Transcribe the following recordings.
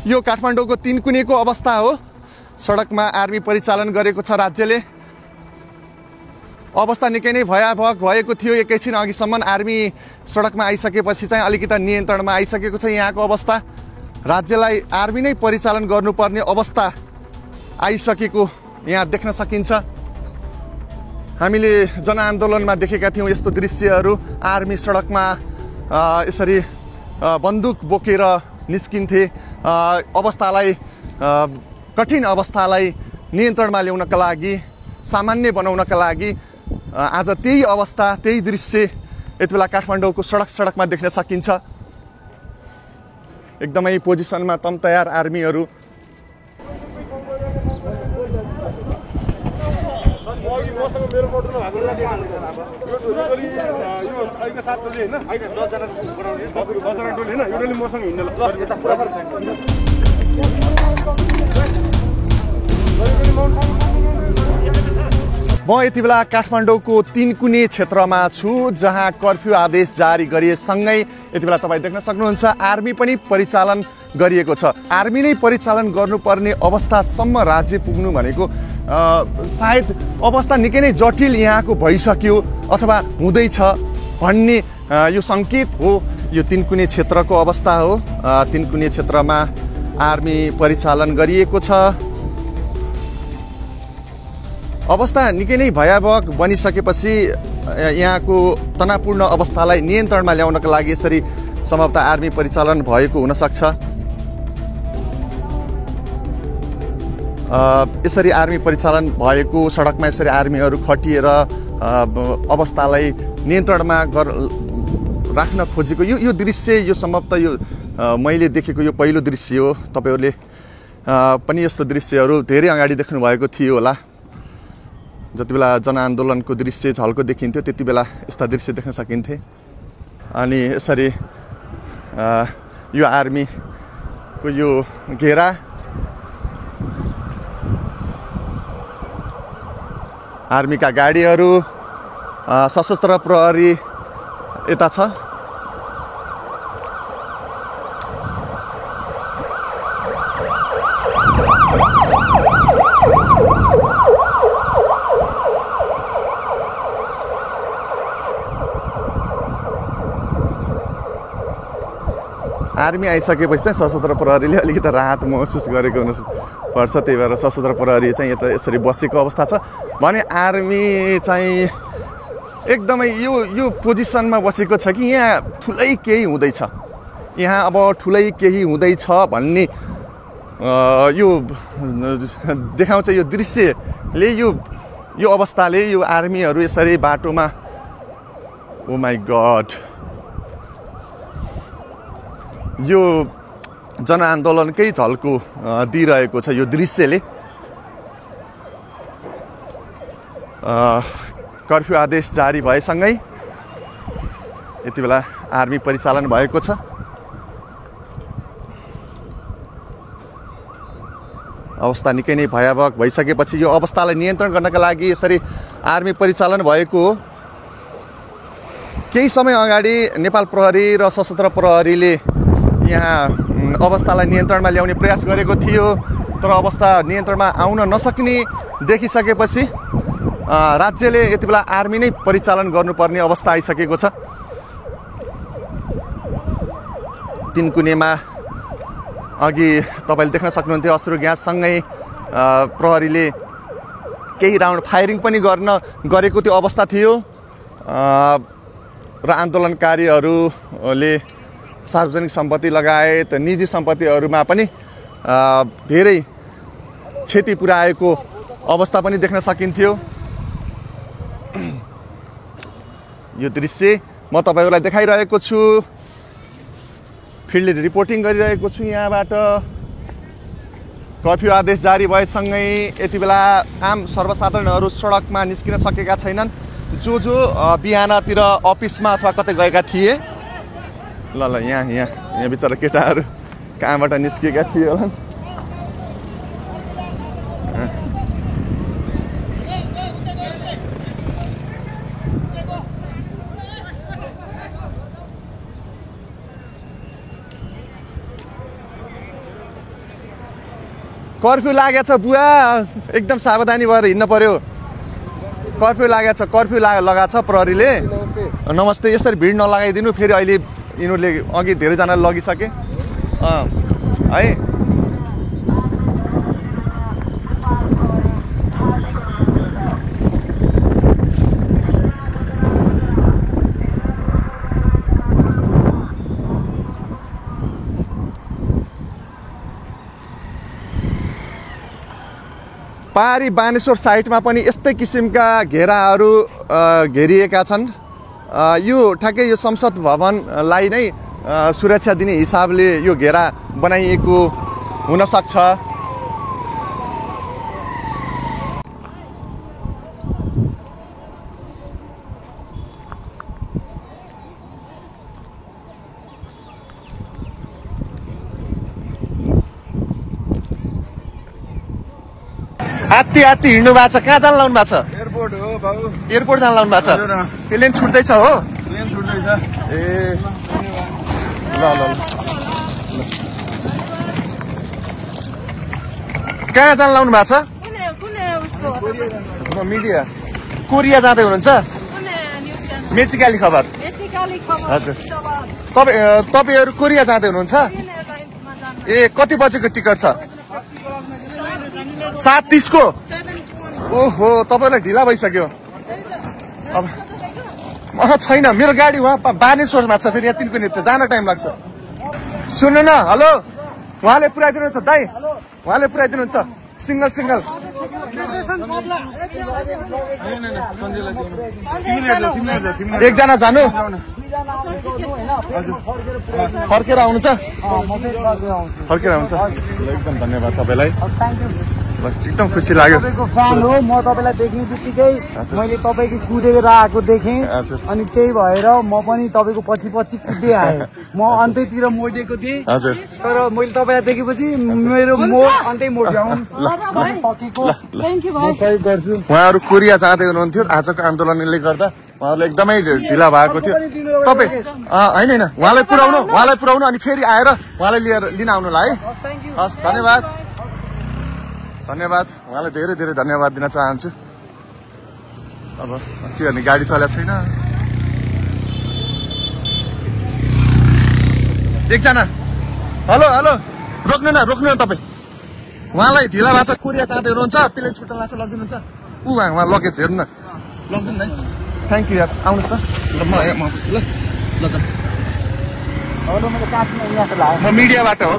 यो काठमाडौँको तीनकुनेको अवस्था हो। सडकमा आर्मी परिचालन गरेको छ राज्यले। अवस्था निकै नै भयावह भएको थियो। एकैछिन अघिसम्म आर्मी सडकमा आइसकेपछि चाहिँ अलिकति नियन्त्रणमा आइसकेको छ यहाँको अवस्था। राज्यलाई आर्मी नै परिचालन गर्नुपर्ने अवस्था आइसकेको यहाँ देख्न सकिन्छ। हामीले जनआन्दोलनमा देखेका थियौँ यस्तो दृश्यहरू। आर्मी सडकमा यसरी बन्दुक बोकेर निस्किन्थे। अवस्थालाई कठिन अवस्थालाई नियन्त्रणमा ल्याउनका लागि, सामान्य बनाउनका लागि आज त्यही अवस्था, त्यही दृश्य यति बेला काठमाडौँको सडकमा देख्न सकिन्छ। एकदमै पोजिसनमा तयार आर्मीहरू। म यति बेला काठमाडौँको तीनकुने क्षेत्रमा छु, जहाँ कर्फ्यू आदेश जारी गरिएसँगै यति बेला तपाईँ देख्न सक्नुहुन्छ आर्मी पनि परिचालन गरिएको छ। आर्मी नै परिचालन गर्नुपर्ने अवस्थासम्म राज्य पुग्नु भनेको सायद अवस्था निकै नै जटिल यहाँको भइसक्यो अथवा हुँदैछ भन्ने यो सङ्केत हो। यो तीनकुने क्षेत्रको अवस्था हो। तीनकुने क्षेत्रमा आर्मी परिचालन गरिएको छ। अवस्था निकै नै भयावह बनिसकेपछि यहाँको तनावपूर्ण अवस्थालाई नियन्त्रणमा ल्याउनका लागि यसरी सम्भवतः आर्मी परिचालन भएको हुनसक्छ। यसरी आर्मी परिचालन भएको सडकमा यसरी आर्मीहरू खटिएर अवस्थालाई नियन्त्रणमा राख्न खोजेको यो दृश्य, यो सम्भवतः यो मैले देखेको यो पहिलो दृश्य हो। तपाईँहरूले पनि यस्तो दृश्यहरू धेरै अगाडि देख्नु भएको थियो होला। जति बेला जनआन्दोलनको दृश्य झल्को देखिन्थ्यो त्यति बेला यस्ता दृश्य देख्न सकिन्थे। अनि यसरी यो आर्मीको यो घेरा, आर्मीका गाडीहरू, सशस्त्र प्रहरी यता छ। आर्मी आइसकेपछि चाहिँ सशस्त्र प्रहरीले अलिकति राहत महसुस गरेको हुनुपर्छ। त्यही भएर सशस्त्र प्रहरी चाहिँ यता यसरी बसेको अवस्था छ भने आर्मी चाहिँ एकदमै यो पोजिसनमा बसेको छ कि यहाँ ठुलै केही हुँदैछ, यहाँ अब ठुलै केही हुँदैछ भन्ने यो देखाउँछ यो दृश्यले। यो अवस्थाले यो आर्मीहरू यसरी बाटोमा, ओ माई गड, यो जनआन्दोलनकै झल्को दिइरहेको छ यो दृश्यले। कर्फ्यू आदेश जारी भएसँगै यति बेला आर्मी परिचालन भएको छ। अवस्था निकै नै भयावह भइसकेपछि यो अवस्थालाई नियन्त्रण गर्नका लागि यसरी आर्मी परिचालन भएको हो। केही समय अगाडि नेपाल प्रहरी र सशस्त्र प्रहरीले यहाँ अवस्थालाई नियन्त्रणमा ल्याउने प्रयास गरेको थियो, तर अवस्था नियन्त्रणमा आउन नसक्ने देखिसकेपछि राज्यले यति बेला आर्मी नै परिचालन गर्नुपर्ने अवस्था आइसकेको छ। तीनकुनेमा अघि तपाईँले देख्न सक्नुहुन्थ्यो अश्रु ग्याससँगै प्रहरीले केही राउन्ड फायरिङ पनि गरेको त्यो अवस्था थियो र आन्दोलनकारीहरूले सार्वजनिक सम्पत्ति लगायत निजी सम्पत्तिहरूमा पनि धेरै क्षति पुर्याएको अवस्था पनि देख्न सकिन्थ्यो। यो दृश्य म तपाईहरुलाई देखाइरहेको छु, फिल्ड रिपोर्टिङ गरिरहेको छु यहाँबाट। कर्फ्यू आदेश जारी भएसँगै यति बेला आम सर्वसाधारणहरू सडकमा निस्किन सकेका छैनन्। जो बिहानतिर अफिसमा अथवा कतै गएका थिए, ल यहाँ बिचरा केटाहरू कहाँबाट निस्किएका थिए होला। कर्फ्यू लागेको छ बुवा, एकदम सावधानी भएर हिँड्न पर्यो। कर्फ्यू लागेको छ, कर्फ्यू लगाएको छ प्रहरीले। नमस्ते। यसरी भिड नलगाइदिनु, फेरि अहिले यिनीहरूले अघि धेरैजनाले लगिसके है। पहाडी बानेश्वर साइडमा पनि यस्तै किसिमका घेराहरू घेरिएका छन्। यो ठ्याक्कै यो संसद भवनलाई नै सुरक्षा दिने हिसाबले यो घेरा बनाइएको हुन सक्छ। हात्ती हात्ती हिँड्नु भएको छ। कहाँ जान लाउनु भएको छ? एयरपोर्ट हो बाबु। एयरपोर्ट जान लाउनु भएको छ? प्लेन छुट्दैछ हो? प्लेन छुट्दैछ। ए ल ल ल। कहाँ जान लाउनु भएको छ? म मिडिया। कोरिया जाँदै हुनुहुन्छ? मेचिकाली खबर। हजुर। तपाईँहरू कोरिया जाँदै हुनुहुन्छ? ए कति बजेको टिकट छ? 7:30 को? ओहो तपाईँलाई ढिला भइसक्यो। अब छैन, मेरो गाडी उहाँ बानेश्वरमा छ, फेरि यहाँ तिनको नित्य जान टाइम लाग्छ। सुन्नु न, हेलो, उहाँले पुऱ्याइदिनुहुन्छ दाइ? उहाँले पुऱ्याइदिनुहुन्छ सिङ्गल सिङ्गल? एकजना जानु? फर्केर आउनु छ? फर्केर आउँछ। एकदम धन्यवाद तपाईँलाई, एकदम खुसी लाग्यो। तपाईँको फ्यान हो म, तपाईँलाई देख्ने बित्तिकै मैले तपाईँको कुदेर आएको देखेँ, अनि त्यही भएर म पनि तपाईँको पछि पछि कुद्दै आएँ। म अन्त्यतिर मोडिएको थिएँ, तर मैले तपाईँलाई देखेपछि मेरो मोड अन्त्य मोड गर्छु। उहाँहरू कोरिया जाँदै हुनुहुन्थ्यो आजको आन्दोलनले गर्दा, उहाँहरूले एकदमै ढिला भएको थियो। तपाईँ होइन होइन, उहाँलाई पुऱ्याउनु अनि फेरि आएर उहाँलाई लिन आउनुलाई है। हस् धन्यवाद, धन्यवाद। उहाँलाई धेरै धेरै धन्यवाद दिन चाहन्छु। अब के गर्ने, गाडी चलेको छैन। एकजना, हेलो हेलो, रोक्नु न तपाईँ। उहाँलाई ढिला भएको छ, कोरिया जाँदै हुनुहुन्छ, प्लेन छुट्टा लाग्छ, लगिदिनुहुन्छ। उहाँ लगेज हेर्नु न, लगिदिनु है। थ्याङ्क यू यार, आउनुहोस् त। ल म बस्छु ल। म मिडियाबाट हो।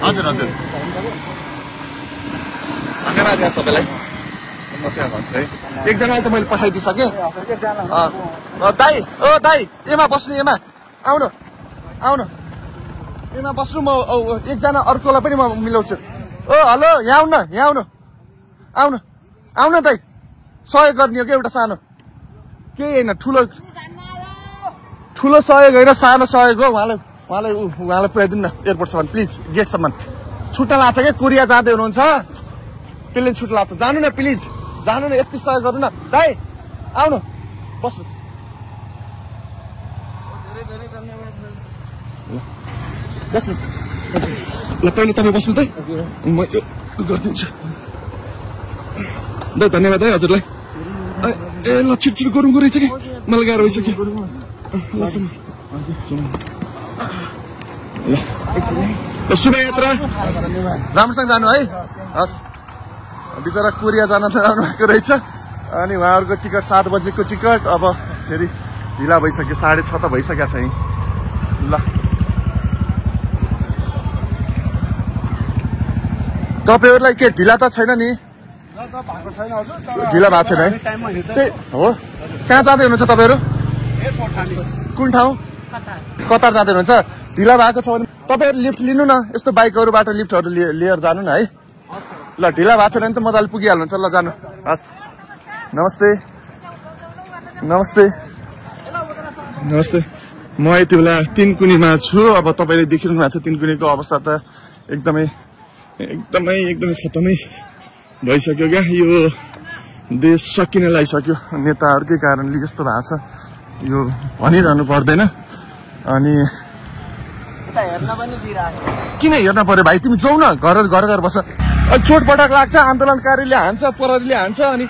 हजुर हजुर, धन्यवाद यार तपाईँलाई। म त्यहाँ भन्छु है, एकजनालाई त मैले पठाइदिइसकेँ। दाइ, ओ दाइ, एमा बस्नु, एमा आउनु आउनु, एमा बस्नु। म एकजना अर्कोलाई पनि म मिलाउँछु। ओ हेलो, यहाँ आउनु न, यहाँ आउनु आउनु दाइ, सहयोग गर्ने हो कि एउटा सानो, केही होइन, ठुलो सहयोग होइन, सानो सहयोग हो। उहाँलाई पुऱ्याइदिनु न एयरपोर्टसम्म प्लिज, गेटसम्म। छुट्टा लाग्छ क्या, कोरिया जाँदै हुनुहुन्छ, प्लेन छुट्टा लाग्छ, जानु न प्लिज, जानु न, यति सहयोग गर्नु न दाइ। आउनु बस्नुहोस्। बस्नु ल, पहिला तपाईँ बस्नु त, म यो गरिदिन्छु। ल धन्यवाद है हजुरलाई। ए ल, छिटो गरौँको रहेछ कि, मलाई गाह्रो भइसक्यो। ल शुभयात्रा, राम्रोसँग जानु है। हस्, बिचरा कोरिया जान नराउनु भएको रहेछ, अनि उहाँहरूको टिकट 7 बजेको टिकट अब फेरि ढिला भइसक्यो, 6:30 त भइसकेको छ यहीँ। ल तपाईँहरूलाई के ढिला त छैन नि? ढिला भएको छैन है? त्यही हो। कहाँ जाँदै हुनुहुन्छ तपाईँहरू? कुन ठाउँ? कतार जाँदै हुनुहुन्छ? ढिला भएको छ भने तपाईँहरू लिफ्ट लिनु न, यस्तो बाइकहरूबाट लिफ्टहरू लिएर जानु न है। ल ढिला भएको छैन भने त मजाले पुगिहाल्नुहुन्छ। ल जानु। हस्, नमस्ते नमस्ते नमस्ते। म यति बेला तिनकुनीमा छु। अब तपाईँले देखिरहनु भएको छ तिनकुनीको अवस्था त एकदमै खतमै भइसक्यो क्या। यो देश सकिन लागिसक्यो, नेताहरूकै कारणले यस्तो भएको छ, यो भनिरहनु पर्दैन। अनि त हेर्न पनि दिइरहेको। किन हेर्न पर्यो भाइ? तिमी जाऊ न, घर घर बस। चोटपटक लाग्छ, आन्दोलनकारीले हान्छ, प्रहरीले हान्छ, अनि